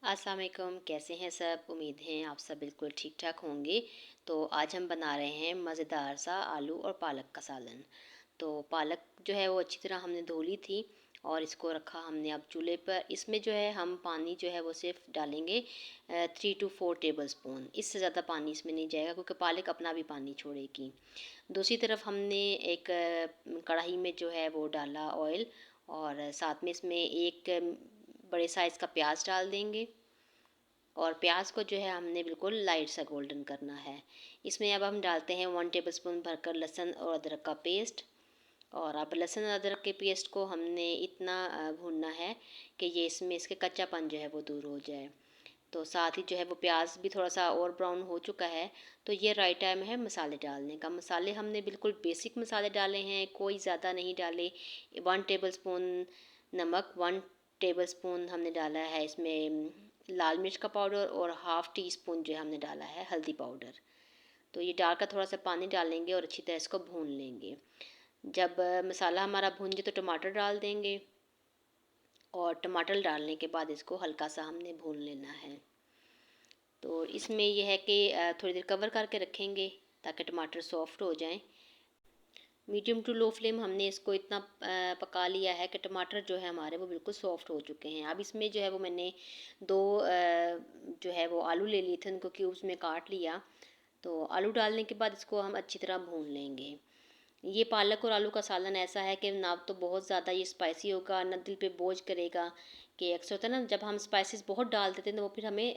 अस्सलाम वालेकुम, कैसे हैं सब। उम्मीद है आप सब बिल्कुल ठीक ठाक होंगे। तो आज हम बना रहे हैं मज़ेदार सा आलू और पालक का सालन। तो पालक जो है वो अच्छी तरह हमने धो ली थी और इसको रखा हमने अब चूल्हे पर। इसमें जो है हम पानी जो है वो सिर्फ डालेंगे 3 to 4 टेबल स्पून। इससे ज़्यादा पानी इसमें नहीं जाएगा क्योंकि पालक अपना भी पानी छोड़ेगी। दूसरी तरफ हमने एक कढ़ाई में जो है वो डाला ऑयल, और साथ में इसमें एक बड़े साइज़ का प्याज डाल देंगे। और प्याज को जो है हमने बिल्कुल लाइट सा गोल्डन करना है। इसमें अब हम डालते हैं 1 टेबल स्पून भरकर लहसुन और अदरक का पेस्ट। और अब लहसुन और अदरक के पेस्ट को हमने इतना भूनना है कि ये इसमें इसके कच्चापन जो है वो दूर हो जाए। तो साथ ही जो है वो प्याज भी थोड़ा सा और ब्राउन हो चुका है। तो ये राइट टाइम है मसाले डालने का। मसाले हमने बिल्कुल बेसिक मसाले डाले हैं, कोई ज़्यादा नहीं डाले। 1 टेबल स्पून नमक, 1 टेबल स्पून हमने डाला है इसमें लाल मिर्च का पाउडर, और हाफ़ टी स्पून जो है हमने डाला है हल्दी पाउडर। तो ये डालकर थोड़ा सा पानी डालेंगे और अच्छी तरह इसको भून लेंगे। जब मसाला हमारा भून जाए तो टमाटर डाल देंगे, और टमाटर डालने के बाद इसको हल्का सा हमने भून लेना है। तो इसमें यह है कि थोड़ी देर कवर करके रखेंगे ताकि टमाटर सॉफ्ट हो जाएं। मीडियम टू लो फ्लेम हमने इसको इतना पका लिया है कि टमाटर जो है हमारे वो बिल्कुल सॉफ्ट हो चुके हैं। अब इसमें जो है वो मैंने दो जो है वो आलू ले लिए थे, उनको क्यूब्स में काट लिया। तो आलू डालने के बाद इसको हम अच्छी तरह भून लेंगे। ये पालक और आलू का सालन ऐसा है कि ना तो बहुत ज़्यादा ये स्पाइसी होगा, ना दिल पे बोझ करेगा। कि अक्सर होता है ना, जब हम स्पाइसेस बहुत डाल देते हैं तो वो फिर हमें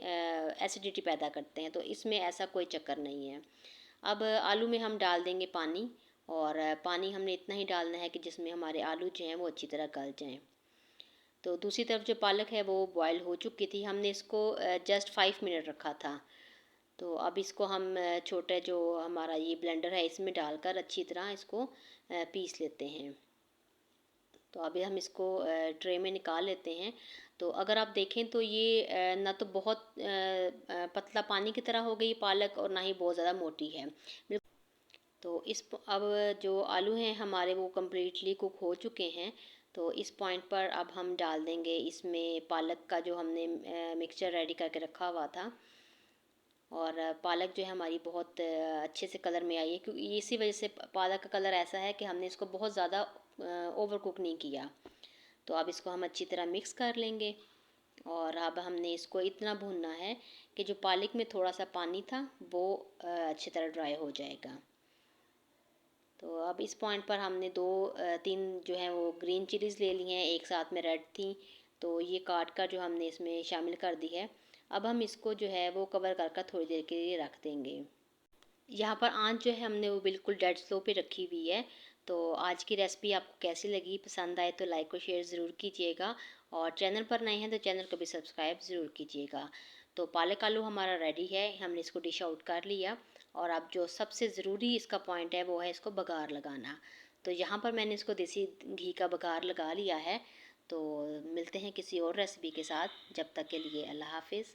एसिडिटी पैदा करते हैं। तो इसमें ऐसा कोई चक्कर नहीं है। अब आलू में हम डाल देंगे पानी, और पानी हमने इतना ही डालना है कि जिसमें हमारे आलू जो हैं वो अच्छी तरह गल जाएं। तो दूसरी तरफ जो पालक है वो बॉयल हो चुकी थी, हमने इसको जस्ट 5 मिनट रखा था। तो अब इसको हम छोटे जो हमारा ये ब्लेंडर है इसमें डालकर अच्छी तरह इसको पीस लेते हैं। तो अभी हम इसको ट्रे में निकाल लेते हैं। तो अगर आप देखें तो ये ना तो बहुत पतला पानी की तरह हो गई पालक, और ना ही बहुत ज़्यादा मोटी है। तो अब जो आलू हैं हमारे वो कम्प्लीटली कुक हो चुके हैं। तो इस पॉइंट पर अब हम डाल देंगे इसमें पालक का जो हमने मिक्सचर रेडी करके रखा हुआ था। और पालक जो है हमारी बहुत अच्छे से कलर में आई है, क्योंकि इसी वजह से पालक का कलर ऐसा है कि हमने इसको बहुत ज़्यादा ओवर कुक नहीं किया। तो अब इसको हम अच्छी तरह मिक्स कर लेंगे। और अब हमने इसको इतना भूनना है कि जो पालक में थोड़ा सा पानी था वो अच्छी तरह ड्राई हो जाएगा। तो अब इस पॉइंट पर हमने दो तीन जो है वो ग्रीन चिलीज़ ले ली हैं, एक साथ में रेड थी। तो ये काट कर जो हमने इसमें शामिल कर दी है। अब हम इसको जो है वो कवर कर थोड़ी देर के लिए रख देंगे। यहाँ पर आंच जो है हमने वो बिल्कुल डेड स्लो पे रखी हुई है। तो आज की रेसिपी आपको कैसी लगी, पसंद आए तो लाइक और शेयर ज़रूर कीजिएगा। और चैनल पर नए हैं तो चैनल को भी सब्सक्राइब ज़रूर कीजिएगा। तो पालक आलू हमारा रेडी है, हमने इसको डिश आउट कर लिया। और अब जो सबसे ज़रूरी इसका पॉइंट है वो है इसको बघार लगाना। तो यहाँ पर मैंने इसको देसी घी का बघार लगा लिया है। तो मिलते हैं किसी और रेसिपी के साथ, जब तक के लिए अल्लाह हाफिज़।